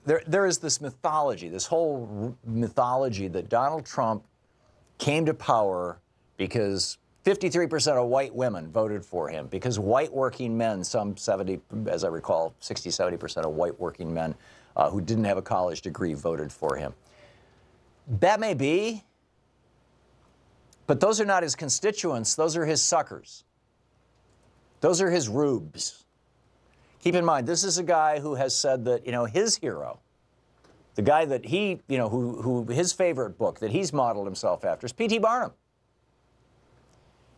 there is this mythology, this whole mythology that Donald Trump came to power because 53% of white women voted for him, because white working men, some 70, as I recall, 60, 70% of white working men who didn't have a college degree voted for him. That may be, but those are not his constituents. Those are his suckers. Those are his rubes. Keep in mind, this is a guy who has said that, his hero, the guy that he, who his favorite book that he's modeled himself after is P.T. Barnum.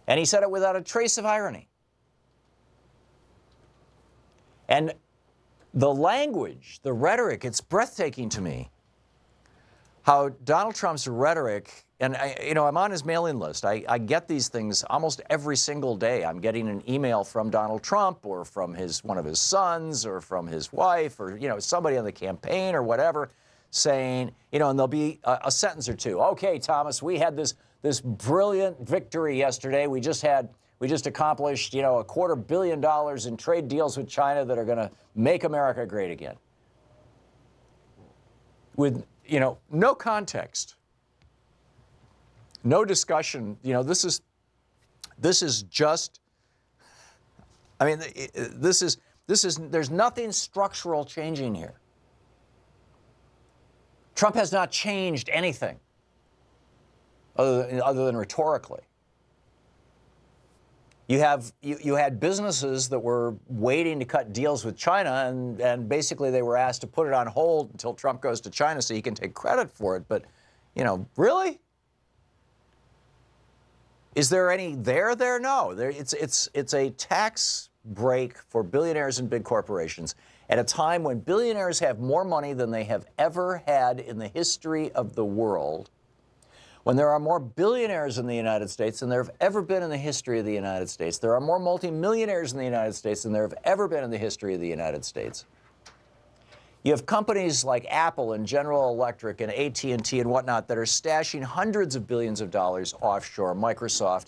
And he said it without a trace of irony. And the language, the rhetoric, it's breathtaking to me. How Donald Trump's rhetoric, and I'm on his mailing list. I get these things almost every single day. I'm getting an email from Donald Trump or from one of his sons or from his wife or, somebody on the campaign or whatever saying, and there'll be a sentence or two. Okay, Thomas, we had this brilliant victory yesterday. We just accomplished, $250 million in trade deals with China that are going to make America great again. With, no context, no discussion. This is just, there's nothing structural changing here. Trump has not changed anything other than rhetorically. You had businesses that were waiting to cut deals with China, and basically they were asked to put it on hold until Trump goes to China so he can take credit for it. But, really? Is there any there? No. It's a tax break for billionaires and big corporations at a time when billionaires have more money than they have ever had in the history of the world. When there are more billionaires in the United States than there have ever been in the history of the United States. There are more multimillionaires in the United States than there have ever been in the history of the United States. You have companies like Apple and General Electric and AT&T and whatnot that are stashing hundreds of billions of dollars offshore, Microsoft,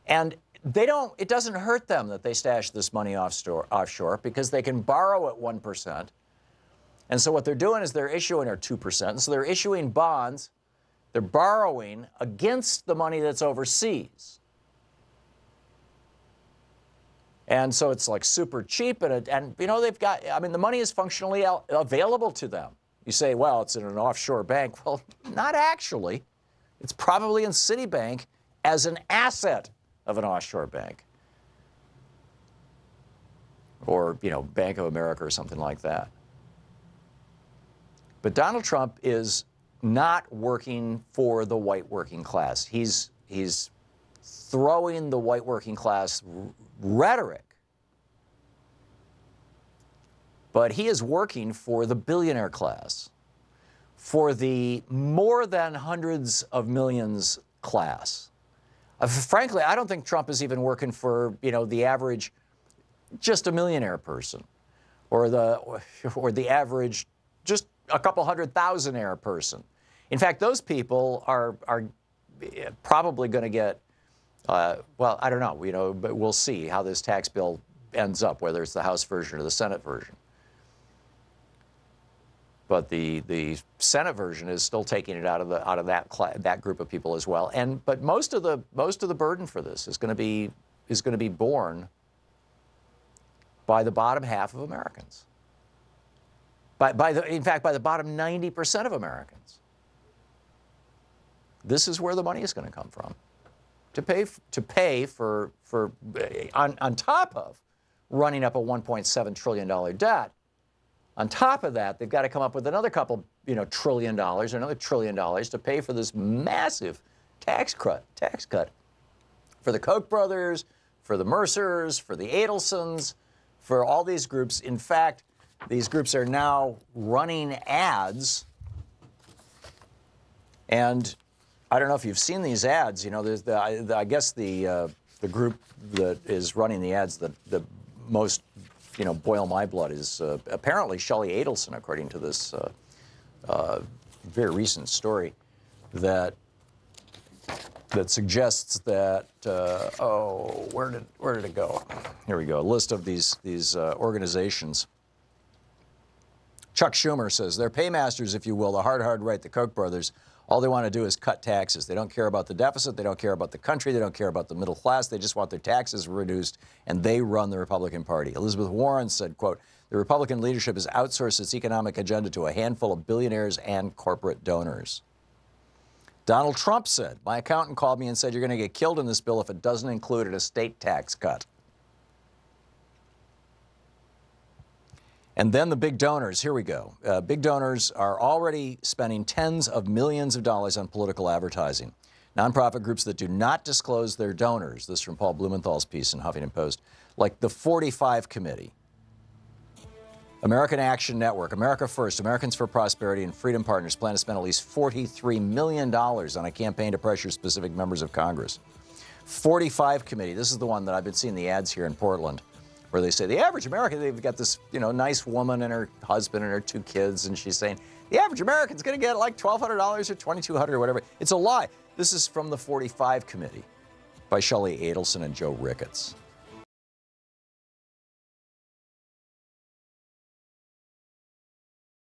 and it doesn't hurt them that they stash this money offshore because they can borrow at 1%. And so what they're doing is they're issuing at 2%. And so they're issuing bonds. They're borrowing against the money that's overseas. And so it's like super cheap, and they've got, the money is functionally available to them. You say, well, it's in an offshore bank. Well, not actually. It's probably in Citibank as an asset of an offshore bank. Or, Bank of America or something like that. But Donald Trump is not working for the white working class. He's throwing the white working class rhetoric, but he is working for the billionaire class, for the more than hundreds of millions class. Frankly, I don't think Trump is even working for, the average, just a millionaire person, or the average, just a couple 100,000-aire person. In fact, those people are probably going to get, well, I don't know, but we'll see how this tax bill ends up, whether it's the House version or the Senate version. But the Senate version is still taking it out of that group of people as well. But most of the burden for this is going to be borne by the bottom half of Americans. In fact, by the bottom 90% of Americans. This is where the money is going to come from, to pay for on top of running up a $1.7 trillion debt. On top of that, they've got to come up with another couple, $1 trillion, another $1 trillion to pay for this massive tax cut for the Koch brothers, for the Mercers, for the Adelsons, for all these groups. In fact, these groups are now running ads, and I don't know if you've seen these ads. There's I guess the group that is running the ads that the most, boil my blood is apparently Shelley Adelson, according to this very recent story that suggests that where did it go? Here we go. A list of these organizations Chuck Schumer says they're paymasters, if you will, the hard right, the Koch brothers. All they want to do is cut taxes. They don't care about the deficit. They don't care about the country. They don't care about the middle class. They just want their taxes reduced, and they run the Republican Party. Elizabeth Warren said, quote, the Republican leadership has outsourced its economic agenda to a handful of billionaires and corporate donors. Donald Trump said, my accountant called me and said you're going to get killed in this bill if it doesn't include an estate tax cut. And then the big donors, here we go. Big donors are already spending tens of millions of dollars on political advertising. Nonprofit groups that do not disclose their donors, this from Paul Blumenthal's piece in Huffington Post, like the 45 Committee, American Action Network, America First, Americans for Prosperity, and Freedom Partners plan to spend at least $43 million on a campaign to pressure specific members of Congress. 45 Committee, this is the one that I've been seeing the ads here in Portland, where they say the average American, they've got this, nice woman and her husband and her 2 kids, and she's saying the average American's going to get like $1,200 or $2,200 or whatever. It's a lie. This is from the 45 Committee by Shelley Adelson and Joe Ricketts.